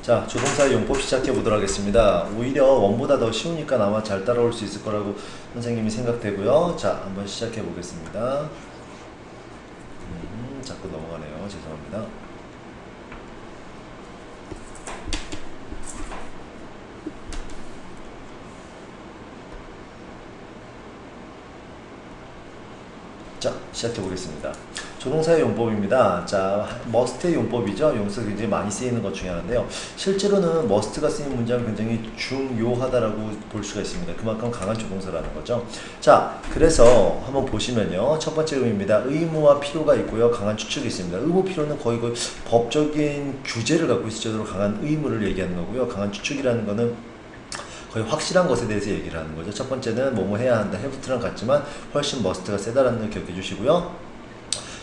자, 조동사의 용법 시작해 보도록 하겠습니다. 오히려 원보다 더 쉬우니까 아마 잘 따라올 수 있을 거라고 선생님이 생각되고요. 자, 한번 시작해 보겠습니다. 자꾸 넘어가네요. 죄송합니다. 자, 시작해 보겠습니다. 조동사의 용법입니다. 자, must의 용법이죠. 용서 굉장히 많이 쓰이는 것 중에 하나인데요. 실제로는 must가 쓰인 문장은 굉장히 중요하다라고 볼 수가 있습니다. 그만큼 강한 조동사라는 거죠. 자, 그래서 한번 보시면요. 첫 번째 의미입니다. 의무와 필요가 있고요. 강한 추측이 있습니다. 의무, 필요는 거의 법적인 규제를 갖고 있을 정도로 강한 의무를 얘기하는 거고요. 강한 추측이라는 거는 거의 확실한 것에 대해서 얘기를 하는 거죠. 첫 번째는 뭐뭐 해야 한다. have랑 같지만 훨씬 must가 세다라는 걸 기억해 주시고요.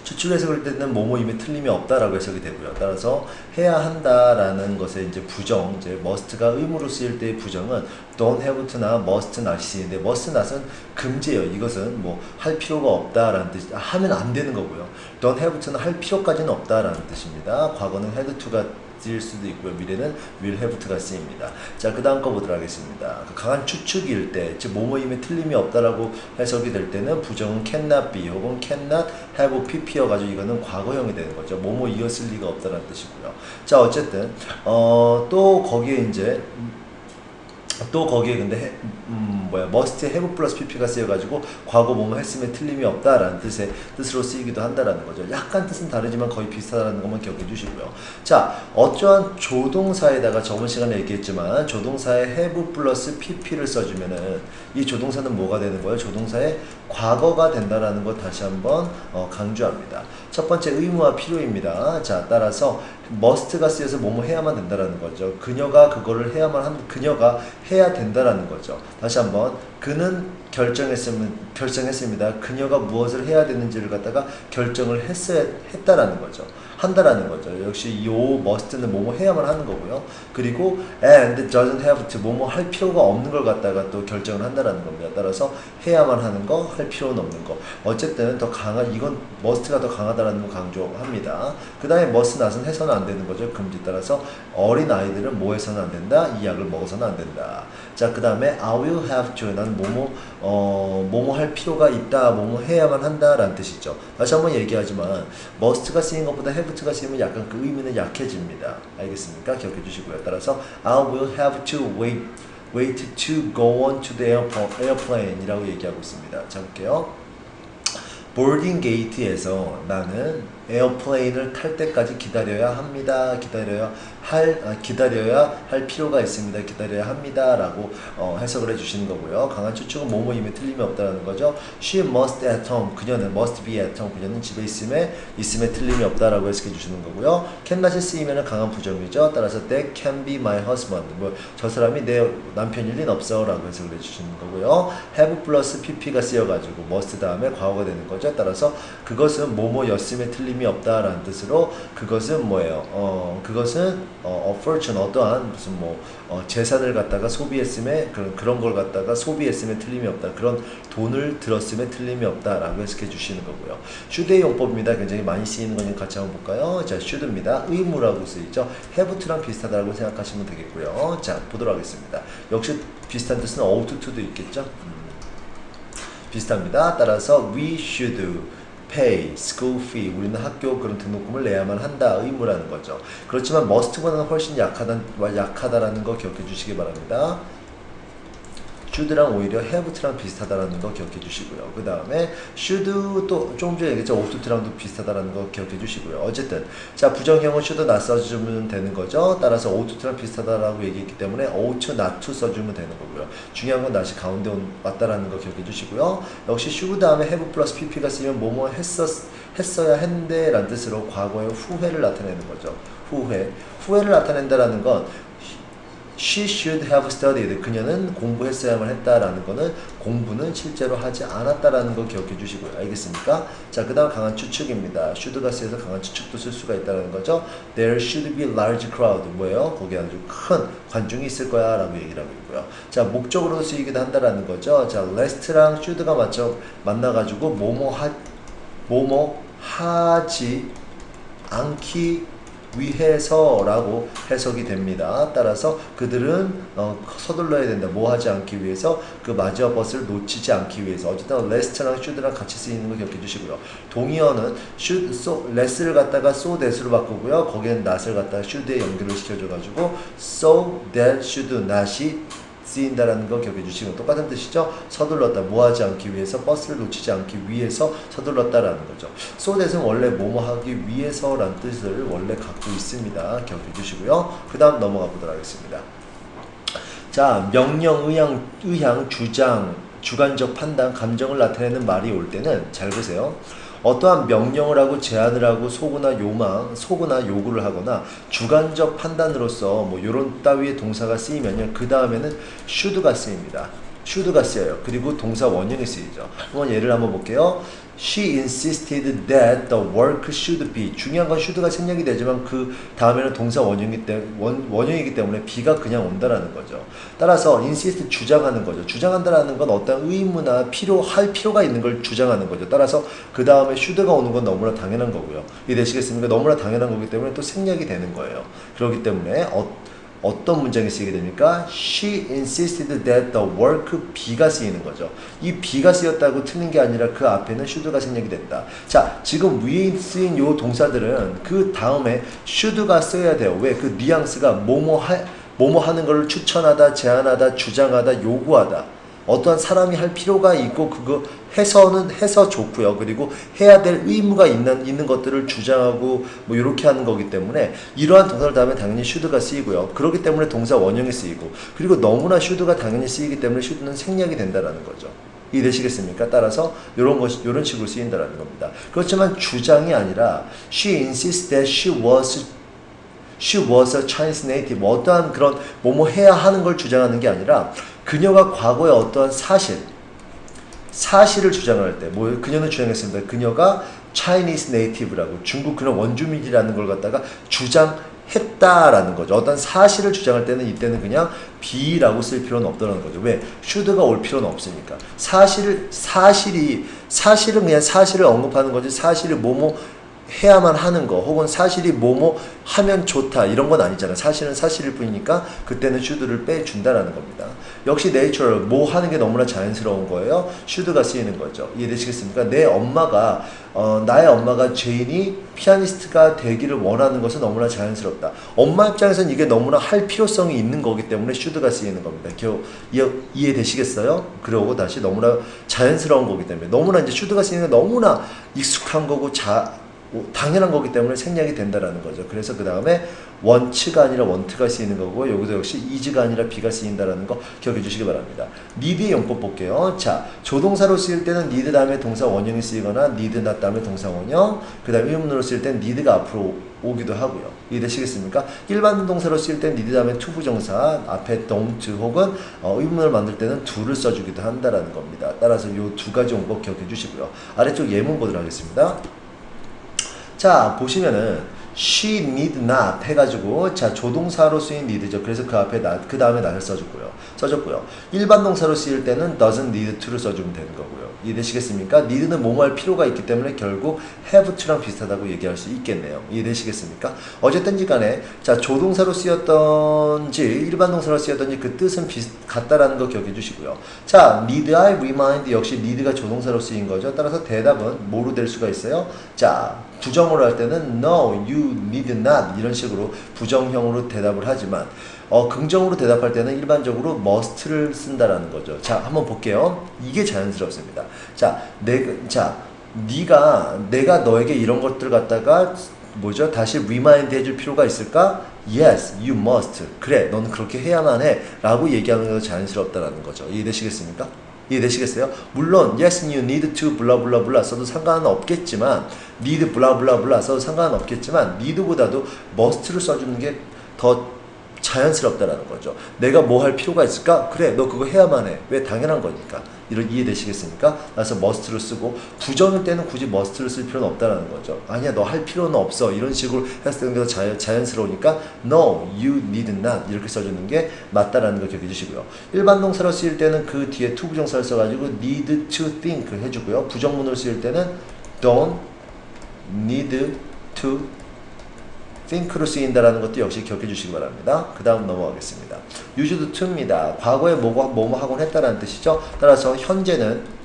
추측 해석을 때는 뭐뭐임에 틀림이 없다라고 해석이 되고요. 따라서 해야 한다라는 것의 이제 부정, 이제 must가 의무로 쓰일 때의 부정은 don't have to나 must not이 쓰이는데 must not은 금지예요. 이것은 뭐 할 필요가 없다라는 뜻, 하면 안 되는 거고요. don't have to는 할 필요까지는 없다라는 뜻입니다. 과거는 had to가 쓰일 수도 있고요. 미래는 will have to가 쓰입니다. 자, 그 다음 거 보도록 하겠습니다. 강한 추측일 때, 즉 뭐뭐임에 틀림이 없다라고 해석이 될 때는 부정은 cannot be 혹은 cannot have pp여가지고 이거는 과거형이 되는 거죠. 뭐뭐이었을 리가 없다라는 뜻이고요. 자, 어쨌든 또 거기에 이제 근데 must have 플러스 pp가 쓰여가지고 과거 뭐뭐 했으면 틀림이 없다라는 뜻으로 쓰이기도 한다라는 거죠. 약간 뜻은 다르지만 거의 비슷하다는 것만 기억해 주시고요. 자, 어떠한 조동사에다가 저번 시간에 얘기했지만 조동사에 have 플러스 pp를 써주면은 이 조동사는 뭐가 되는 거예요? 조동사의 과거가 된다라는 거 다시 한번 강조합니다. 첫 번째 의무와 필요입니다. 자, 따라서 must가 쓰여서 뭐뭐 해야만 된다라는 거죠. 그녀가 그거를 그녀가 해야 된다라는 거죠. 다시 한번 그는 결정했습니다. 그녀가 무엇을 해야 되는지를 갖다가 결정을 했다라는 거죠. 한다라는 거죠. 역시 요 must는 뭐뭐 해야만 하는 거고요. 그리고 and doesn't have to 뭐뭐 할 필요가 없는 걸 갖다가 또 결정을 한다라는 겁니다. 따라서 해야만 하는 거, 할 필요는 없는 거. 어쨌든 더 강한 이건 must가 더 강하다라는 걸 강조합니다. 그 다음에 must not은 해서는 안 되는 거죠. 금지. 따라서 어린 아이들은 뭐 해서는 안 된다. 이 약을 먹어서는 안 된다. 자, 그 다음에 I will have to 난 뭐뭐 할 필요가 있다. 뭐뭐 해야만 한다라는 뜻이죠. 다시 한번 얘기하지만 must가 쓰인 것보다 have to가 쓰이면 약간 그 의미는 약해집니다. 알겠습니까? 기억해 주시고요. 따라서 I will have to wait to go on to the airplane 이라고 얘기하고 있습니다. 자, 볼게요. 보딩 게이트에서 나는 에어플레인을 탈 때까지 기다려야 합니다. 기다려야 할 필요가 있습니다. 기다려야 합니다. 라고 해석을 해주시는 거고요. 강한 추측은 뭐뭐임에 틀림이 없다는 거죠. She must at home. 그녀는 must be at home. 그녀는 집에 있음에 틀림이 없다라고 해석해 주시는 거고요. cannot이 쓰이면 강한 부정이죠. 따라서 that can be my husband. 저 사람이 내 남편일 린 없어. 라고 해석을 해주시는 거고요. have 플러스 pp가 쓰여가지고 must 다음에 과거가 되는 거죠. 따라서 그것은 뭐뭐였음에 틀림이 없다라는 뜻으로 그것은 뭐예요? 그것은 a fortune 어떠한 무슨 재산을 갖다가 소비했음에 그런 걸 갖다가 소비했음에 틀림이 없다. 그런 돈을 들었음에 틀림이 없다라고 해석해 주시는 거고요. should의 용법입니다. 굉장히 많이 쓰이는 거는 같이 한번 볼까요? 자, should입니다. 의무라고 쓰이죠. have to랑 비슷하다고 생각하시면 되겠고요. 자, 보도록 하겠습니다. 역시 비슷한 뜻은 ought to도 있겠죠. 비슷합니다. 따라서 we should pay school fee. 우리는 학교 그런 등록금을 내야만 한다. 의무라는 거죠. 그렇지만 must보다는 훨씬 약하다라는 거 기억해 주시기 바랍니다. should랑 오히려 have to랑 비슷하다라는 거 기억해 주시고요. 그 다음에 should 또 조금 전에 얘기했죠. ought to랑도 비슷하다라는 거 기억해 주시고요. 어쨌든 자, 부정형은 should not 써주면 되는 거죠. 따라서 ought to랑 비슷하다라고 얘기했기 때문에 ought not to 써주면 되는 거고요. 중요한 건 다시 가운데 왔다라는 거 기억해 주시고요. 역시 should 다음에 have 플러스 pp가 쓰면 뭐뭐 했어야 했는데 라는 뜻으로 과거의 후회를 나타내는 거죠. 후회를 나타낸다라는 건 She should have studied. 그녀는 공부했어야만 했다라는 거는 공부는 실제로 하지 않았다라는 거 기억해 주시고요. 알겠습니까? 자, 그 다음 강한 추측입니다. should가 쓰여서 강한 추측도 쓸 수가 있다는 거죠. There should be a large crowd. 뭐예요? 거기에 아주 큰 관중이 있을 거야 라고 얘기를 하고 있고요. 자, 목적으로 쓰이기도 한다라는 거죠. 자, lest랑 should가 만나가지고 뭐뭐 하지 않기 위해서라고 해석이 됩니다. 따라서 그들은 서둘러야 된다. 뭐 하지 않기 위해서 그 마지막 버스를 놓치지 않기 위해서. 어쨌든 lest랑 should랑 같이 쓰이는 거 기억해 주시고요. 동의어는 should, so, less를 갖다가 so that으로 바꾸고요. 거기엔 not을 갖다가 should에 연결을 시켜줘가지고 so that should not이 쓰인다라는 거 기억해 주시고 똑같은 뜻이죠. 서둘렀다. 뭐 하지 않기 위해서 버스를 놓치지 않기 위해서 서둘렀다라는 거죠. so that은 원래 뭐뭐 하기 위해서라는 뜻을 원래 갖고 있습니다. 기억해 주시고요. 그 다음 넘어가 보도록 하겠습니다. 자, 명령, 의향, 주장, 주관적 판단, 감정을 나타내는 말이 올 때는 잘 보세요. 어떠한 명령을 하고 제안을 하고 소구나 요구를 하거나 주관적 판단으로서 뭐 요런 따위의 동사가 쓰이면요. 그 다음에는 should가 쓰입니다. should가 쓰여요. 그리고 동사 원형이 쓰이죠. 한번 예를 한번 볼게요. She insisted that the work should be. 중요한 건 should가 생략이 되지만 그 다음에는 동사 원형이기 때문에 be가 그냥 온다라는 거죠. 따라서 insist 주장하는 거죠. 주장한다라는 건 어떤 의무나 할 필요가 있는 걸 주장하는 거죠. 따라서 그 다음에 should가 오는 건 너무나 당연한 거고요. 이해되시겠습니까? 너무나 당연한 거기 때문에 또 생략이 되는 거예요. 그렇기 때문에 어떤 문장이 쓰이게 됩니까? She insisted that the work be가 쓰이는 거죠. 이 be가 쓰였다고 틀린 게 아니라 그 앞에는 should가 생략이 됐다. 자, 지금 위에 쓰인 요 동사들은 그 다음에 should가 써야 돼요. 왜? 그 뉘앙스가 뭐뭐 하는 걸 추천하다, 제안하다, 주장하다, 요구하다. 어떠한 사람이 할 필요가 있고 그거 해서 좋고요. 그리고 해야 될 의무가 있는 것들을 주장하고 뭐 이렇게 하는 거기 때문에 이러한 동사를 다음에 당연히 should가 쓰이고요. 그렇기 때문에 동사 원형이 쓰이고 그리고 너무나 should가 당연히 쓰이기 때문에 should는 생략이 된다라는 거죠. 이해되시겠습니까? 따라서 이런 식으로 쓰인다라는 겁니다. 그렇지만 주장이 아니라 she insists that she was a Chinese native. 어떠한 그런 뭐뭐 해야 하는 걸 주장하는 게 아니라 그녀가 과거에 어떠한 사실을 주장할 때 그녀는 주장했습니다. 그녀가 Chinese native라고 중국 그런 원주민이라는 걸 갖다가 주장했다라는 거죠. 어떤 사실을 주장할 때는 이때는 그냥 be라고 쓸 필요는 없다는 거죠. 왜? should가 올 필요는 없으니까. 사실은 그냥 사실을 언급하는 거지 사실을 뭐뭐 해야만 하는 거 혹은 사실이 뭐뭐 하면 좋다 이런 건 아니잖아요. 사실은 사실일 뿐이니까 그때는 should를 빼준다라는 겁니다. 역시 natural 뭐 하는 게 너무나 자연스러운 거예요. should가 쓰이는 거죠. 이해되시겠습니까? 나의 엄마가 제인이 피아니스트가 되기를 원하는 것은 너무나 자연스럽다. 엄마 입장에서는 이게 너무나 할 필요성이 있는 거기 때문에 should가 쓰이는 겁니다. 이해되시겠어요? 그러고 다시 너무나 자연스러운 거기 때문에 너무나 이제 should가 쓰이는 게 너무나 익숙한 거고 당연한 거기 때문에 생략이 된다라는 거죠. 그래서 그 다음에 want가 아니라 want가 쓰이는 거고 여기도 역시 is가 아니라 be가 쓰인다라는 거 기억해 주시기 바랍니다. need의 용법 볼게요. 자, 조동사로 쓰일 때는 need 다음에 동사 원형이 쓰이거나 need not 다음에 동사 원형 그 다음에 의문으로 쓰일 때는 need가 앞으로 오기도 하고요. 이해되시겠습니까? 일반 동사로 쓰일 때는 need 다음에 to 부정사 앞에 don't 혹은 의문을 만들 때는 do를 써주기도 한다라는 겁니다. 따라서 이 두 가지 용법 기억해 주시고요. 아래쪽 예문 보도록 하겠습니다. 자, 보시면은 she need not 해가지고 자 조동사로 쓰인 need죠. 그래서 그 앞에 그 다음에 not을 써줬고요. 일반 동사로 쓰일 때는 doesn't need to를 써주면 되는 거고요. 이해되시겠습니까? need는 뭐뭐 할 필요가 있기 때문에 결국 have to랑 비슷하다고 얘기할 수 있겠네요. 이해되시겠습니까? 어쨌든지 간에 자 조동사로 쓰였던지 일반 동사로 쓰였던지 그 뜻은 같다라는 거 기억해 주시고요. 자, need I remind 역시 need가 조동사로 쓰인 거죠. 따라서 대답은 뭐로 될 수가 있어요? 자, 부정으로 할 때는 no, you need not 이런 식으로 부정형으로 대답을 하지만 긍정으로 대답할 때는 일반적으로 must를 쓴다라는 거죠. 자, 한번 볼게요. 이게 자연스럽습니다. 자, 내가 너에게 이런 것들 갖다가 다시 remind 해줄 필요가 있을까? Yes, you must. 그래, 넌 그렇게 해야만 해 라고 얘기하는 게 자연스럽다라는 거죠. 이해되시겠습니까? 이해되시겠어요? 물론 yes, you need to 블라블라블라 써도 상관은 없겠지만 need 블라블라블라 써도 상관은 없겠지만 need보다도 must를 써주는 게 더 자연스럽다라는 거죠. 내가 뭐 할 필요가 있을까? 그래, 너 그거 해야만 해. 왜? 당연한 거니까. 이해되시겠습니까? 그래서 must를 쓰고 부정일 때는 굳이 must를 쓸 필요는 없다라는 거죠. 아니야, 너 할 필요는 없어. 이런 식으로 했을 때 자연스러우니까 no, you need not 이렇게 써주는 게 맞다라는 거 기억해 주시고요. 일반 동사로 쓰일 때는 그 뒤에 to 부정사를 써가지고 need to think 해주고요. 부정문으로 쓰일 때는 don't need to think로 쓰인다라는 것도 역시 기억해 주시기 바랍니다. 그 다음 넘어가겠습니다. used to입니다. 과거에 뭐뭐 하곤 했다라는 뜻이죠. 따라서 현재는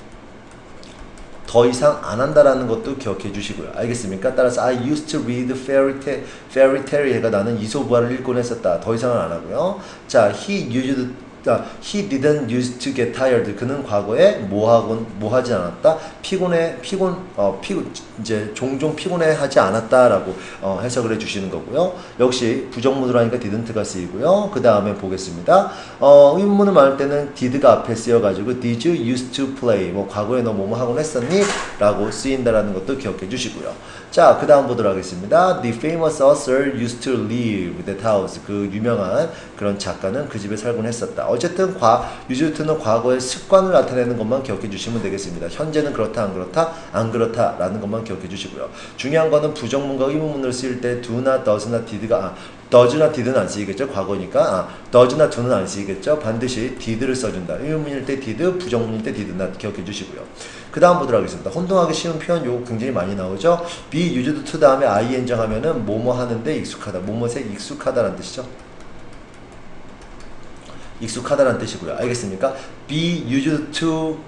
더 이상 안 한다라는 것도 기억해 주시고요. 알겠습니까? 따라서 I used to read fairy tale 해가 나는 이소부화를 읽곤 했었다. 더 이상은 안 하고요. 자, he didn't used to get tired. 그는 과거에 뭐 하지 않았다. 이제 종종 피곤해하지 않았다라고 해석을 해주시는 거고요. 역시 부정문으로 하니까 didn't가 쓰이고요. 그 다음에 보겠습니다. 의문문을 말할 때는 did가 앞에 쓰여가지고 did you used to play? 뭐 과거에 너 뭐뭐 하곤 했었니? 라고 쓰인다라는 것도 기억해 주시고요. 자, 그 다음 보도록 하겠습니다. The famous author used to live that house. 그 유명한 그런 작가는 그 집에 살곤 했었다. 어쨌든 used to는 과거의 습관을 나타내는 것만 기억해 주시면 되겠습니다. 현재는 그렇다, 안 그렇다 라는 것만 기억해 주시고요. 중요한 거는 부정문과 의문문을 쓰일 때 do나 does나 did가 does나 did는 안 쓰이겠죠. 과거니까 does나 do는 안 쓰이겠죠. 반드시 did를 써준다. 의문문일 때 did, 부정문일 때 did나 기억해 주시고요. 그 다음 보도록 하겠습니다. 혼동하기 쉬운 표현 요거 굉장히 많이 나오죠. be used to 다음에 ing 하면은 뭐뭐 하는데 익숙하다. 뭐뭐에 익숙하다라는 뜻이죠. 익숙하다라는 뜻이고요. 알겠습니까? be used to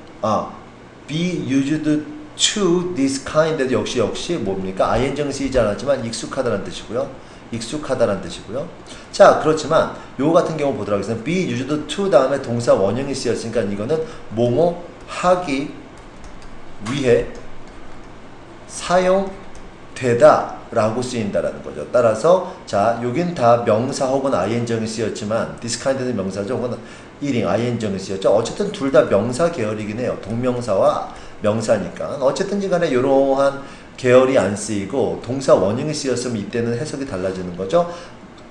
this kind 역시 뭡니까? ing는 쓰이지 않았지만 익숙하다라는 뜻이고요. 익숙하다라는 뜻이고요. 자, 그렇지만 요 같은 경우 보도록 하겠습니다. be used to 다음에 동사 원형이 쓰였으니까 이거는 뭐뭐 하기 위해 사용되다 라고 쓰인다라는 거죠. 따라서 자, 여긴 다 명사 혹은 ing이 쓰였지만 this kind는 명사죠. 혹은 1인 ing이 쓰였죠. 어쨌든 둘 다 명사 계열이긴 해요. 동명사와 명사니까. 어쨌든 간에 이러한 계열이 안 쓰이고 동사 원형이 쓰였으면 이때는 해석이 달라지는 거죠.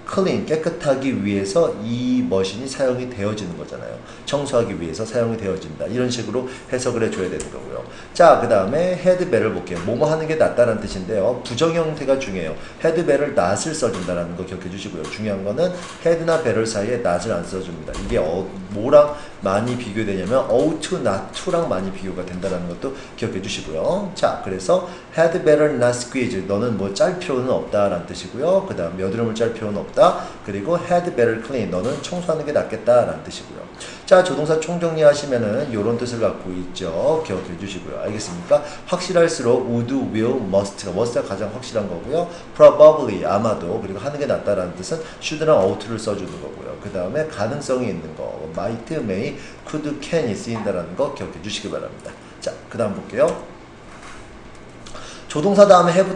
clean, 깨끗하기 위해서 이 머신이 사용이 되어지는 거잖아요. 청소하기 위해서 사용이 되어진다. 이런 식으로 해석을 해줘야 되는 거고요. 자, 그 다음에 had better를 볼게요. 뭐뭐 하는 게 낫다라는 뜻인데요. 부정 형태가 중요해요. had better, not을 써준다라는 거 기억해 주시고요. 중요한 거는 had나 better 사이에 not을 안 써줍니다. 이게 뭐랑 많이 비교되냐면 ought to, not to랑 많이 비교가 된다라는 것도 기억해 주시고요. 자, 그래서 had better not squeeze. 너는 뭐 짤 필요는 없다라는 뜻이고요. 그 다음 여드름을 짤 필요는 없다. 그리고 had better clean. 너는 청소하는 게 낫겠다라는 뜻이고요. 자, 조동사 총정리하시면은 이런 뜻을 갖고 있죠. 기억해 주시고요. 알겠습니까? 확실할수록 would, will, must가 가장 확실한 거고요. probably 아마도, 그리고 하는 게 낫다라는 뜻은 should나 ought를 써주는 거고요. 그 다음에 가능성이 있는 거 might, may, could, can이 쓰인다라는 거 기억해 주시기 바랍니다. 자, 그 다음 볼게요. 조동사 다음에 have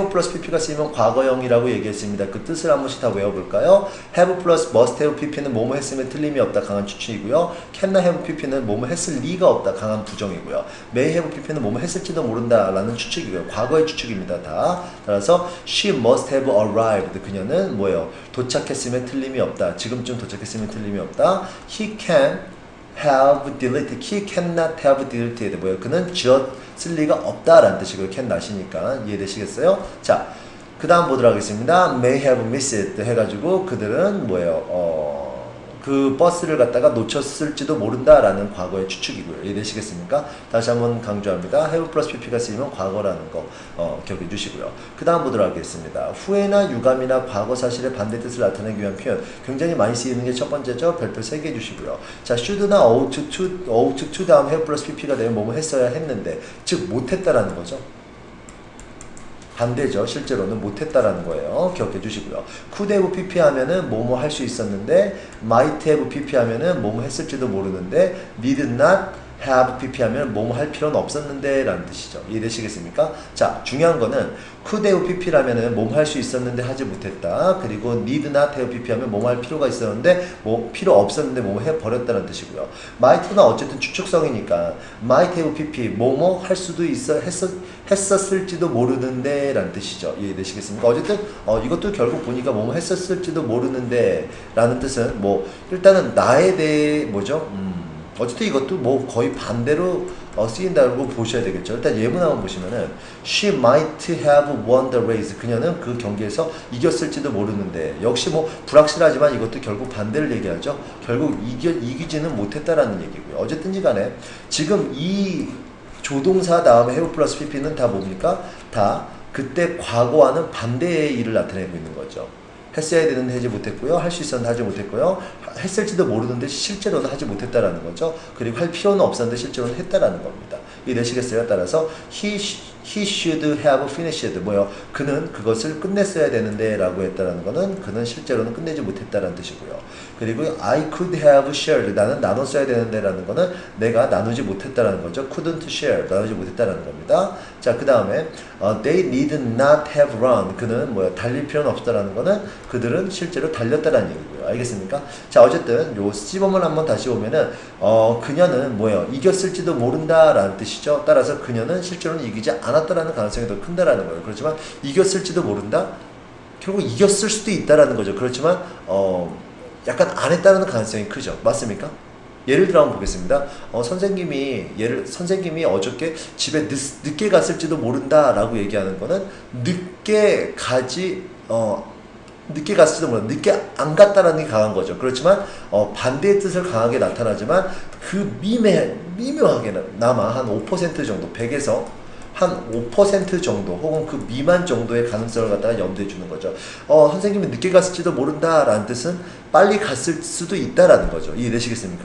플러스 pp가 쓰이면 과거형이라고 얘기했습니다. 그 뜻을 한 번씩 다 외워볼까요? have 플러스 must have pp는 뭐뭐 했으면 틀림이 없다. 강한 추측이고요. can나 have pp는 뭐뭐 했을 리가 없다. 강한 부정이고요. may have pp는 뭐뭐 했을지도 모른다. 라는 추측이고요. 과거의 추측입니다. 다. 따라서 she must have arrived. 그녀는 뭐예요? 도착했으면 틀림이 없다. 지금쯤 도착했으면 틀림이 없다. he can have deleted. he cannot have deleted. 뭐예요? 그는 쓸 리가 없다라는 뜻이고요. can not이니까 이해되시겠어요? 자, 그 다음 보도록 하겠습니다. may have missed 해가지고 그들은 뭐예요? 그 버스를 갖다가 놓쳤을지도 모른다라는 과거의 추측이고요. 이해되시겠습니까? 다시 한번 강조합니다. have 플러스 pp가 쓰이면 과거라는 거 기억해 주시고요. 그 다음 보도록 하겠습니다. 후회나 유감이나 과거 사실의 반대 뜻을 나타내기 위한 표현 굉장히 많이 쓰이는 게 첫 번째죠. 별표 3개 해주시고요. 자, should나 ought to 다음 have 플러스 pp가 되면 뭐뭐 했어야 했는데, 즉 못했다라는 거죠. 반대죠. 실제로는 못했다라는 거예요. 기억해 주시고요. could have pp 하면은 뭐뭐 할 수 있었는데, might have pp 하면은 뭐뭐 했을지도 모르는데, did not have pp 하면 뭐뭐 할 필요는 없었는데 라는 뜻이죠. 이해되시겠습니까? 자, 중요한 거는 could have pp라면은 뭐뭐 할 수 있었는데 하지 못했다. 그리고 need not have pp 하면 뭐뭐 할 필요가 있었는데 뭐 필요 없었는데 뭐뭐 해버렸다는 뜻이고요. might는 어쨌든 추측성이니까 might have pp 뭐뭐 할 수도 했었을지도 모르는데 라는 뜻이죠. 이해되시겠습니까? 어쨌든 이것도 결국 보니까 뭐뭐 했었을지도 모르는데 라는 뜻은 뭐 일단은 나에 대해 뭐죠? 어쨌든 이것도 뭐 거의 반대로 쓰인다고 보셔야 되겠죠. 일단 예문 한번 보시면은 she might have won the race. 그녀는 그 경기에서 이겼을지도 모르는데, 역시 뭐 불확실하지만 이것도 결국 반대를 얘기하죠. 결국 이기지는 못했다라는 얘기고요. 어쨌든지 간에 지금 이 조동사 다음에 have 플러스 pp는 다 뭡니까? 다 그때 과거와는 반대의 일을 나타내고 있는 거죠. 했어야 되는데 하지 못했고요. 할 수 있었는데 하지 못했고요. 했을지도 모르는데 실제로는 하지 못했다라는 거죠. 그리고 할 필요는 없었는데 실제로는 했다라는 겁니다. 이해되시겠어요? 따라서 he should have finished 뭐요? 그는 그것을 끝냈어야 되는데 라고 했다라는 거는 그는 실제로는 끝내지 못했다라는 뜻이고요. 그리고 I could have shared 나는 나눴어야 되는데 라는 거는 내가 나누지 못했다라는 거죠. couldn't share 나누지 못했다라는 겁니다. 자, 그 다음에 they need not have run 그는 뭐야? 달릴 필요는 없다라는 거는 그들은 실제로 달렸다라는 얘기고요. 알겠습니까? 자, 어쨌든 요 시범을 한번 다시 보면은 그녀는 뭐예요? 이겼을지도 모른다라는 뜻이죠. 따라서 그녀는 실제로는 이기지 않았다라는 가능성이 더 큰다라는 거예요. 그렇지만 이겼을지도 모른다. 결국 이겼을 수도 있다라는 거죠. 그렇지만 약간 안 했다는 가능성이 크죠. 맞습니까? 예를 들어 한번 보겠습니다. 선생님이 어저께 집에 늦게 갔을지도 모른다라고 얘기하는 거는 늦게 갔을지도 모른다. 늦게 안 갔다라는 게 강한 거죠. 그렇지만 반대의 뜻을 강하게 나타나지만 그 미묘하게 남아 한 5% 정도 100에서 한 5% 정도 혹은 그 미만 정도의 가능성을 갖다가 염두에 주는 거죠. 선생님이 늦게 갔을지도 모른다라는 뜻은 빨리 갔을 수도 있다라는 거죠. 이해되시겠습니까?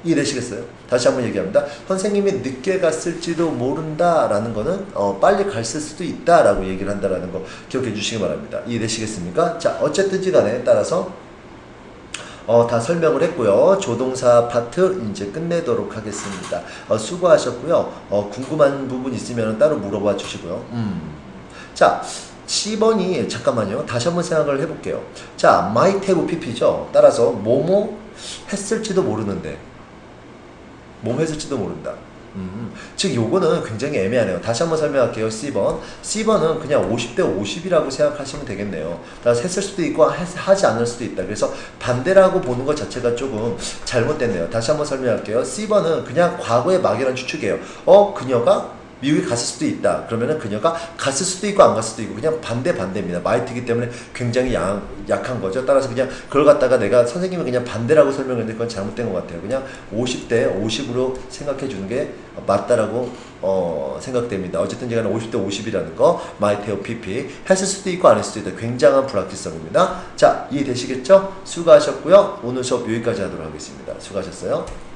이해되시겠어요? 다시 한번 얘기합니다. 선생님이 늦게 갔을지도 모른다라는 거는 빨리 갔을 수도 있다라고 얘기를 한다라는 거 기억해 주시기 바랍니다. 이해되시겠습니까? 자, 어쨌든지 간에 따라서 다 설명을 했고요. 조동사 파트 이제 끝내도록 하겠습니다. 수고하셨고요. 궁금한 부분 있으면 따로 물어봐 주시고요. 자, 10번이 잠깐만요. 다시 한번 생각을 해볼게요. 자, might have pp죠. 따라서 뭐뭐 했을지도 모르는데 뭐뭐 했을지도 모른다. 즉 요거는 굉장히 애매하네요. 다시 한번 설명할게요. C번은 그냥 50대 50이라고 생각하시면 되겠네요. 따라서 했을 수도 있고 하지 않을 수도 있다. 그래서 반대라고 보는 것 자체가 조금 잘못됐네요. 다시 한번 설명할게요. C번은 그냥 과거의 막연한 추측이에요. 그녀가 미국에 갔을 수도 있다. 그러면은 그녀가 갔을 수도 있고 안 갔을 수도 있고 그냥 반대입니다. 마이트이기 때문에 굉장히 약한 거죠. 따라서 그냥 그걸 갖다가 내가 선생님이 그냥 반대라고 설명했는데 그건 잘못된 것 같아요. 그냥 50대 50으로 생각해 주는 게 맞다라고 생각됩니다. 어쨌든 제가 50대 50이라는 거 might have pp 했을 수도 있고 안 했을 수도 있다. 굉장한 불확실성입니다. 자, 이해되시겠죠? 수고하셨고요. 오늘 수업 여기까지 하도록 하겠습니다. 수고하셨어요.